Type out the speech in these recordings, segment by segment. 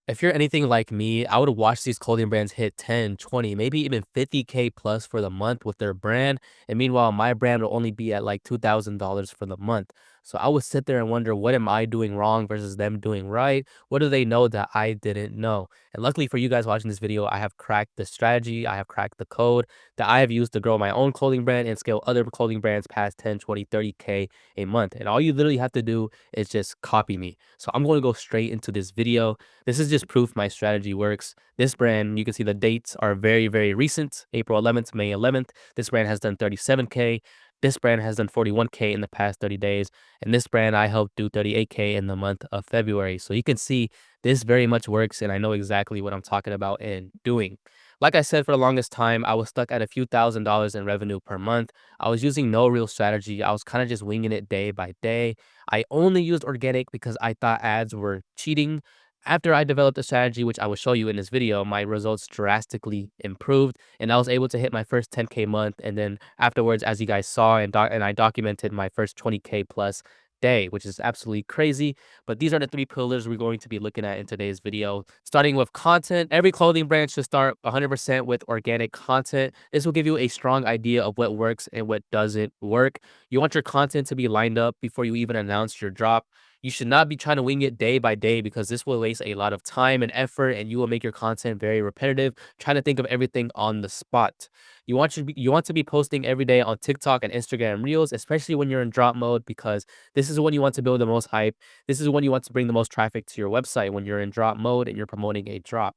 If you're anything like me, I would watch these clothing brands hit 10, 20, maybe even 50K plus for the month with their brand. And meanwhile, my brand will only be at like $2,000 for the month. So I would sit there and wonder, what am I doing wrong versus them doing right? What do they know that I didn't know? And luckily for you guys watching this video, I have cracked the strategy. I have cracked the code that I have used to grow my own clothing brand and scale other clothing brands past 10, 20, 30K a month. And all you literally have to do is just copy me. So I'm going to go straight into this video. This is just proof my strategy works. This brand, you can see the dates are very, very recent. April 11th, May 11th. This brand has done 37K. This brand has done 41K in the past 30 days. And this brand, I helped do 38K in the month of February. So you can see this very much works. And I know exactly what I'm talking about and doing. Like I said, for the longest time, I was stuck at a few $1,000s in revenue per month. I was using no real strategy. I was kind of just winging it day by day. I only used organic because I thought ads were cheating. After I developed a strategy, which I will show you in this video, my results drastically improved and I was able to hit my first 10K month. And then afterwards, as you guys saw, and I documented my first 20K plus day, which is absolutely crazy. But these are the three pillars we're going to be looking at in today's video. Starting with content, every clothing brand should start 100% with organic content. This will give you a strong idea of what works and what doesn't work. You want your content to be lined up before you even announce your drop. You should not be trying to wing it day by day because this will waste a lot of time and effort and you will make your content very repetitive, trying to think of everything on the spot. You want to be posting every day on TikTok and Instagram Reels, especially when you're in drop mode, because this is when you want to build the most hype. This is when you want to bring the most traffic to your website when you're in drop mode and you're promoting a drop.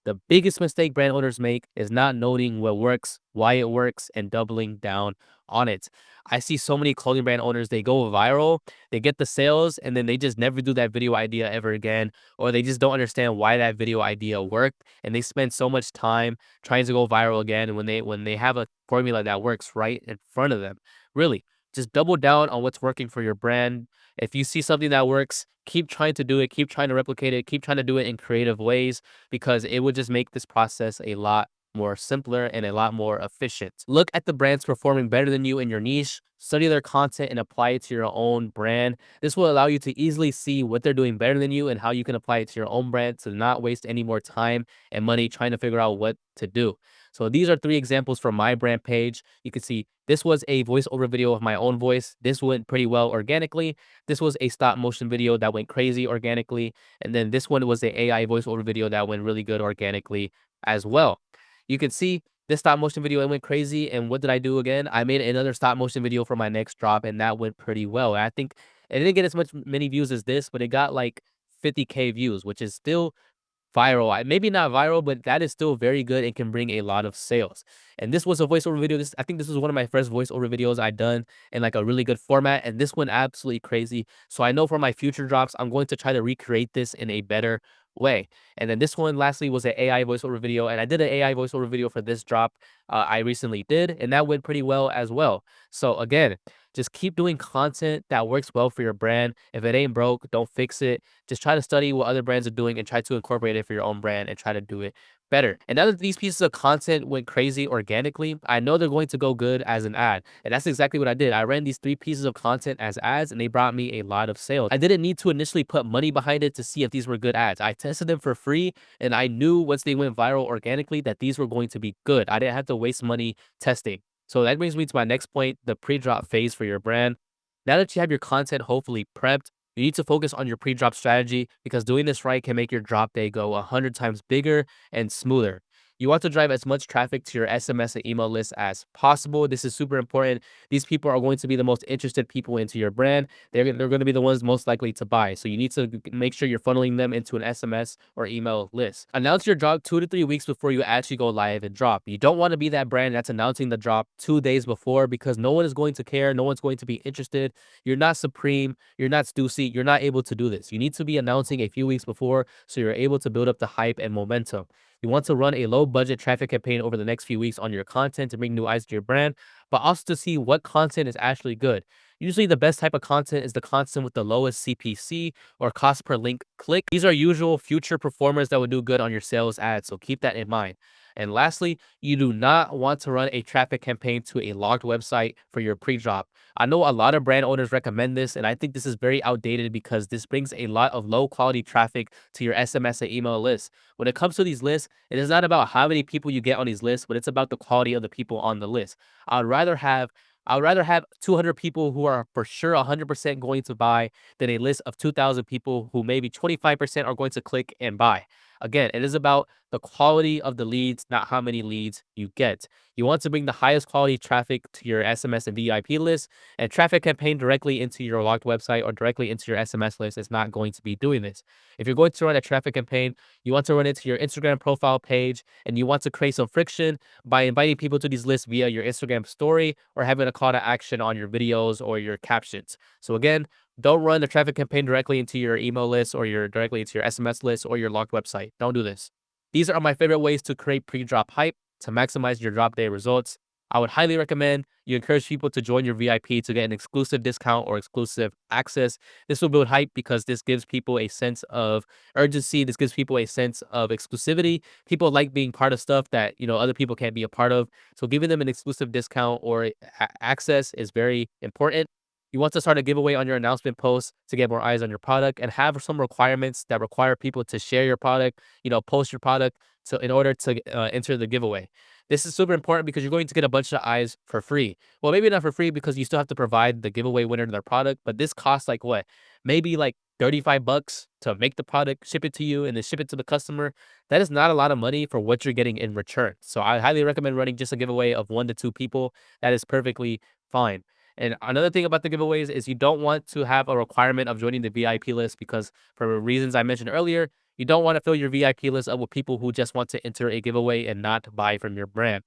The biggest mistake brand owners make is not noting what works, why it works, and doubling down on it. I see so many clothing brand owners, they go viral, they get the sales, and then they just never do that video idea ever again, or they just don't understand why that video idea worked, and they spend so much time trying to go viral again. And when they have a formula that works right in front of them, really, just double down on what's working for your brand. If you see something that works, keep trying to do it, keep trying to replicate it, keep trying to do it in creative ways because it would just make this process a lot more simpler and a lot more efficient. Look at the brands performing better than you in your niche, study their content and apply it to your own brand. This will allow you to easily see what they're doing better than you and how you can apply it to your own brand to not waste any more time and money trying to figure out what to do. So these are three examples from my brand page. You can see this was a voiceover video of my own voice. This went pretty well organically. This was a stop motion video that went crazy organically. And then this one was the AI voiceover video that went really good organically as well. You can see this stop motion video, it went crazy. And what did I do again? I made another stop motion video for my next drop and that went pretty well. I think it didn't get as many views as this, but it got like 50K views, which is still viral. Maybe not viral, but that is still very good and can bring a lot of sales. And this was a voiceover video. I think this was one of my first voiceover videos I done in like a really good format. And this went absolutely crazy. So I know for my future drops, I'm going to try to recreate this in a better way. And then this one lastly was an AI voiceover video. And I did an AI voiceover video for this drop I recently did. And that went pretty well as well. So again, just keep doing content that works well for your brand. If it ain't broke, don't fix it. Just try to study what other brands are doing and try to incorporate it for your own brand and try to do it better. And now that these pieces of content went crazy organically, I know they're going to go good as an ad. And that's exactly what I did. I ran these three pieces of content as ads and they brought me a lot of sales. I didn't need to initially put money behind it to see if these were good ads. I tested them for free and I knew once they went viral organically that these were going to be good. I didn't have to waste money testing. So that brings me to my next point, the pre-drop phase for your brand. Now that you have your content hopefully prepped, you need to focus on your pre-drop strategy because doing this right can make your drop day go 100 times bigger and smoother. You want to drive as much traffic to your SMS and email list as possible. This is super important. These people are going to be the most interested people into your brand. They're going to be the ones most likely to buy. So you need to make sure you're funneling them into an SMS or email list. Announce your drop 2 to 3 weeks before you actually go live and drop. You don't want to be that brand that's announcing the drop 2 days before because no one is going to care. No one's going to be interested. You're not Supreme. You're not Stussy. You're not able to do this. You need to be announcing a few weeks before so you're able to build up the hype and momentum. You want to run a low budget traffic campaign over the next few weeks on your content to bring new eyes to your brand, but also to see what content is actually good. Usually the best type of content is the content with the lowest CPC or cost per link click. These are usual future performers that would do good on your sales ads, so keep that in mind. And lastly, you do not want to run a traffic campaign to a logged website for your pre-drop. I know a lot of brand owners recommend this, and I think this is very outdated because this brings a lot of low quality traffic to your SMS and email lists. When it comes to these lists, it is not about how many people you get on these lists, but it's about the quality of the people on the list. I'd rather have I would rather have 200 people who are for sure 100% going to buy than a list of 2,000 people who maybe 25% are going to click and buy. Again, it is about the quality of the leads, not how many leads you get. You want to bring the highest quality traffic to your SMS and VIP list, and traffic campaign directly into your locked website or directly into your SMS list is not going to be doing this. If you're going to run a traffic campaign, you want to run it to your Instagram profile page and you want to create some friction by inviting people to these lists via your Instagram story or having a call to action on your videos or your captions. So again, don't run the traffic campaign directly into your email list or your directly into your SMS list or your locked website. Don't do this. These are my favorite ways to create pre-drop hype to maximize your drop day results. I would highly recommend you encourage people to join your VIP to get an exclusive discount or exclusive access. This will build hype because this gives people a sense of urgency. This gives people a sense of exclusivity. People like being part of stuff that, other people can't be a part of. So giving them an exclusive discount or access is very important. You want to start a giveaway on your announcement post to get more eyes on your product and have some requirements that require people to share your product, post your product in order to enter the giveaway. This is super important because you're going to get a bunch of eyes for free. Well, maybe not for free because you still have to provide the giveaway winner their product, but this costs like what? Maybe like 35 bucks to make the product, ship it to you, and then ship it to the customer. That is not a lot of money for what you're getting in return. So I highly recommend running just a giveaway of 1 to 2 people. That is perfectly fine. And another thing about the giveaways is you don't want to have a requirement of joining the VIP list because for reasons I mentioned earlier, you don't want to fill your VIP list up with people who just want to enter a giveaway and not buy from your brand.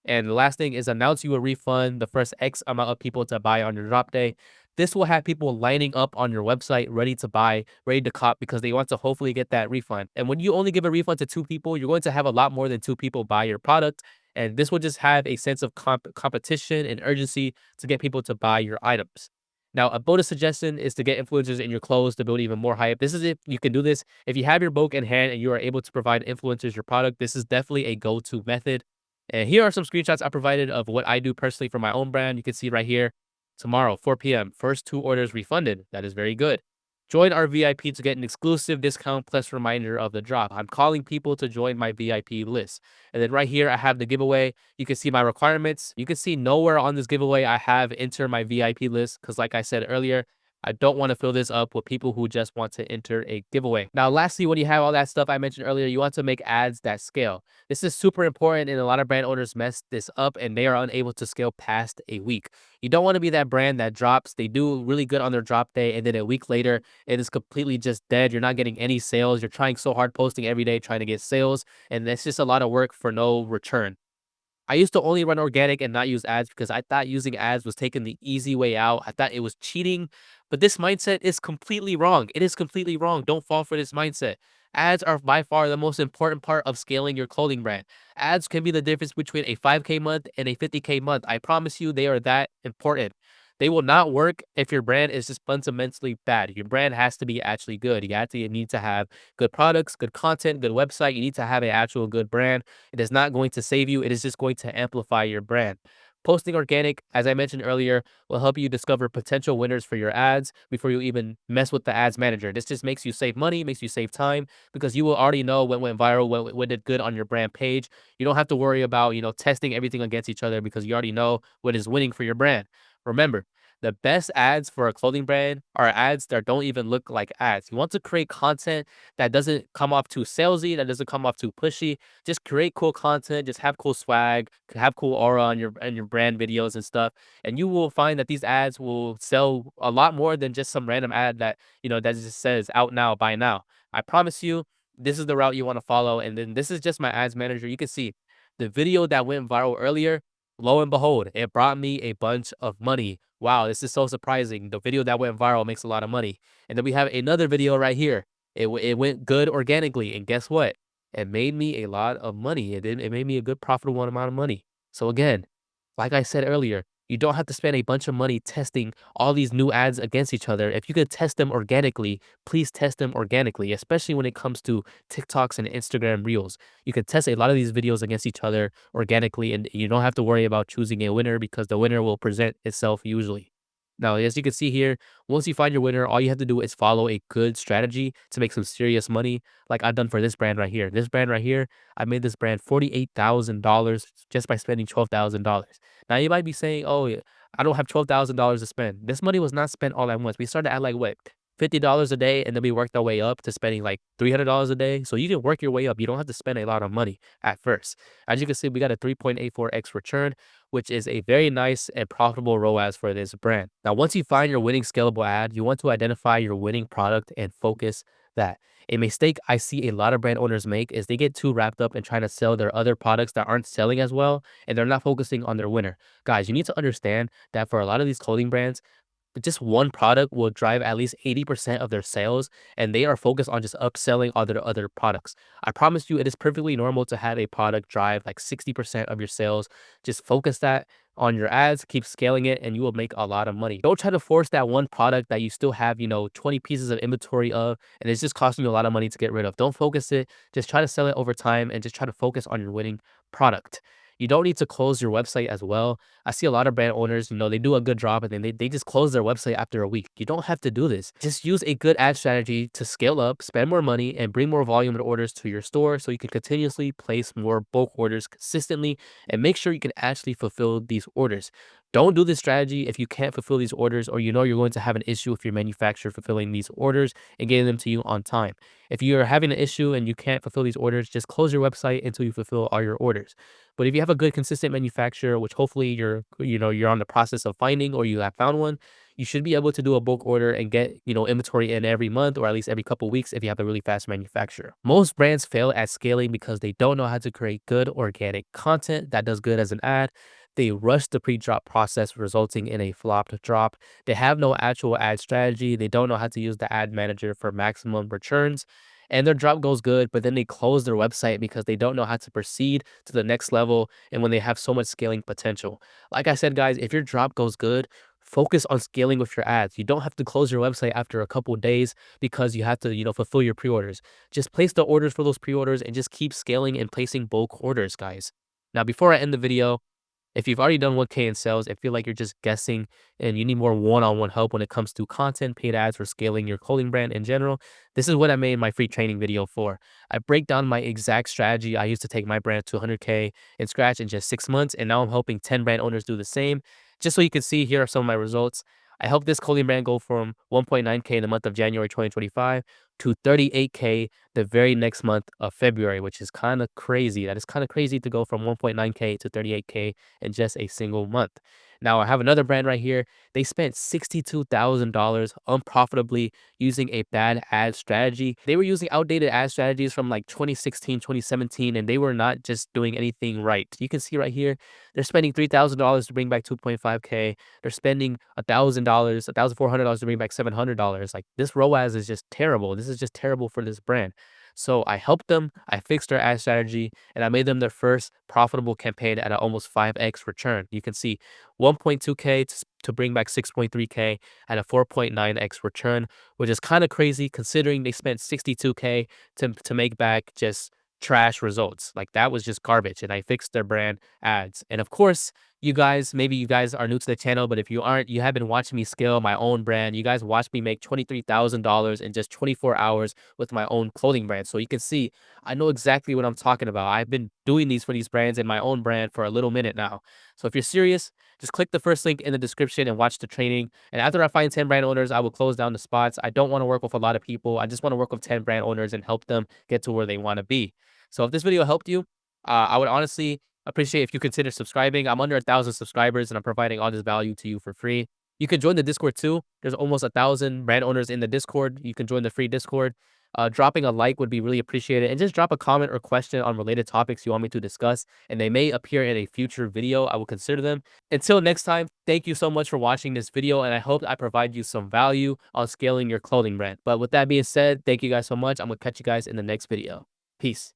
And the last thing is announce you will refund the first X amount of people to buy on your drop day. This will have people lining up on your website ready to buy, ready to cop because they want to hopefully get that refund. And when you only give a refund to 2 people, you're going to have a lot more than 2 people buy your product. And this will just have a sense of competition and urgency to get people to buy your items. Now, a bonus suggestion is to get influencers in your clothes to build even more hype. This is if you can do this. If you have your book in hand and you are able to provide influencers your product, this is definitely a go-to method. And here are some screenshots I provided of what I do personally for my own brand. You can see right here, tomorrow, 4 p.m., first 2 orders refunded. That is very good. Join our VIP to get an exclusive discount plus reminder of the drop. I'm calling people to join my VIP list. And then right here, I have the giveaway. You can see my requirements. You can see nowhere on this giveaway I have enter my VIP list because like I said earlier, I don't want to fill this up with people who just want to enter a giveaway. Now, lastly, when you have all that stuff I mentioned earlier, you want to make ads that scale. This is super important and a lot of brand owners mess this up and they are unable to scale past a week. You don't want to be that brand that drops, they do really good on their drop day and then a week later it is completely just dead. You're not getting any sales. You're trying so hard posting every day trying to get sales and it's just a lot of work for no return. I used to only run organic and not use ads because I thought using ads was taking the easy way out. I thought it was cheating, but this mindset is completely wrong. It is completely wrong. Don't fall for this mindset. Ads are by far the most important part of scaling your clothing brand. Ads can be the difference between a 5K month and a 50K month. I promise you, they are that important. They will not work if your brand is just fundamentally bad. Your brand has to be actually good. You need to have good products, good content, good website. You need to have an actual good brand. It is not going to save you. It is just going to amplify your brand. Posting organic, as I mentioned earlier, will help you discover potential winners for your ads before you even mess with the ads manager. This just makes you save money, makes you save time because you will already know what went viral, what did good on your brand page. You don't have to worry about, testing everything against each other because you already know what is winning for your brand. Remember, the best ads for a clothing brand are ads that don't even look like ads. You want to create content that doesn't come off too salesy, that doesn't come off too pushy. Just create cool content, just have cool swag, have cool aura on your brand videos and stuff. And you will find that these ads will sell a lot more than just some random ad that, that just says out now, buy now. I promise you, this is the route you want to follow. And then this is just my ads manager. You can see the video that went viral earlier. Lo and behold, it brought me a bunch of money. Wow, this is so surprising. The video that went viral makes a lot of money. And then we have another video right here. It went good organically. And guess what? It made me a lot of money. It made me a good profitable amount of money. So again, like I said earlier, You don't have to spend a bunch of money testing all these new ads against each other. If you could test them organically, please test them organically, especially when it comes to TikToks and Instagram Reels. You can test a lot of these videos against each other organically, and you don't have to worry about choosing a winner because the winner will present itself usually. Now, as you can see here, once you find your winner, all you have to do is follow a good strategy to make some serious money, like I've done for this brand right here. This brand right here, I made this brand $48,000 just by spending $12,000. Now, you might be saying, oh, yeah, I don't have $12,000 to spend. This money was not spent all at once. We started at like what? $50 a day, and then we worked our way up to spending like $300 a day. So you can work your way up. You don't have to spend a lot of money at first. As you can see, we got a 3.84x return, which is a very nice and profitable ROAS for this brand. Now, once you find your winning scalable ad, you want to identify your winning product and focus that. A mistake I see a lot of brand owners make is they get too wrapped up in trying to sell their other products that aren't selling as well, and they're not focusing on their winner. Guys, you need to understand that for a lot of these clothing brands, just one product will drive at least 80% of their sales, and they are focused on just upselling other products. I promise you, it is perfectly normal to have a product drive like 60% of your sales. Just focus that on your ads, keep scaling it, and you will make a lot of money. Don't try to force that one product that you still have, 20 pieces of inventory of, and it's just costing you a lot of money to get rid of. Don't focus it. Just try to sell it over time and just try to focus on your winning product. You don't need to close your website as well. I see a lot of brand owners, they do a good job and then they just close their website after a week. You don't have to do this. Just use a good ad strategy to scale up, spend more money, and bring more volume of orders to your store so you can continuously place more bulk orders consistently and make sure you can actually fulfill these orders. Don't do this strategy if you can't fulfill these orders or you know you're going to have an issue with your manufacturer fulfilling these orders and getting them to you on time. If you're having an issue and you can't fulfill these orders, just close your website until you fulfill all your orders. But if you have a good consistent manufacturer, which hopefully you're on the process of finding or you have found one, you should be able to do a bulk order and get, inventory in every month or at least every couple weeks if you have a really fast manufacturer. Most brands fail at scaling because they don't know how to create good organic content that does good as an ad. They rush the pre-drop process, resulting in a flopped drop. They have no actual ad strategy. They don't know how to use the ad manager for maximum returns. And their drop goes good, but then they close their website because they don't know how to proceed to the next level and when they have so much scaling potential. Like I said, guys, if your drop goes good, focus on scaling with your ads. You don't have to close your website after a couple of days because you have to, fulfill your pre-orders. Just place the orders for those pre-orders and just keep scaling and placing bulk orders, guys. Now, before I end the video, if you've already done 1K in sales, I feel like you're just guessing and you need more one-on-one help when it comes to content, paid ads, or scaling your clothing brand in general, this is what I made my free training video for. I break down my exact strategy I used to take my brand to 100K in scratch in just 6 months, and now I'm helping 10 brand owners do the same. Just so you can see, here are some of my results. I helped this clothing brand go from 1.9K in the month of January 2025 to 38K the very next month of February, which is kind of crazy. That is kind of crazy to go from 1.9K to 38K in just a single month. Now, I have another brand right here. They spent $62,000 unprofitably using a bad ad strategy. They were using outdated ad strategies from like 2016, 2017, and they were not just doing anything right. You can see right here, they're spending $3,000 to bring back 2.5K. They're spending $1,000, $1,400 to bring back $700. Like, this ROAS is just terrible. This is just terrible for this brand. So I helped them, I fixed their ad strategy, and I made them their first profitable campaign at an almost 5x return. You can see 1.2K to bring back 6.3K at a 4.9x return, which is kind of crazy considering they spent 62K to make back just trash results. Like, that was just garbage, and I fixed their brand ads. And of course, maybe you guys are new to the channel, but if you aren't, you have been watching me scale my own brand. You guys watched me make $23,000 in just 24 hours with my own clothing brand. So you can see, I know exactly what I'm talking about. I've been doing these for these brands in my own brand for a little minute now. So if you're serious, just click the first link in the description and watch the training. And after I find 10 brand owners, I will close down the spots. I don't want to work with a lot of people. I just want to work with 10 brand owners and help them get to where they want to be. So if this video helped you, I would honestly appreciate if you consider subscribing. I'm under 1,000 subscribers and I'm providing all this value to you for free. You can join the Discord too. There's almost 1,000 brand owners in the Discord. You can join the free Discord. Dropping a like would be really appreciated, and just drop a comment or question on related topics you want me to discuss, and they may appear in a future video. I will consider them. Until next time, thank you so much for watching this video, and I hope I provide you some value on scaling your clothing brand. But with that being said, thank you guys so much. I'm gonna catch you guys in the next video. Peace.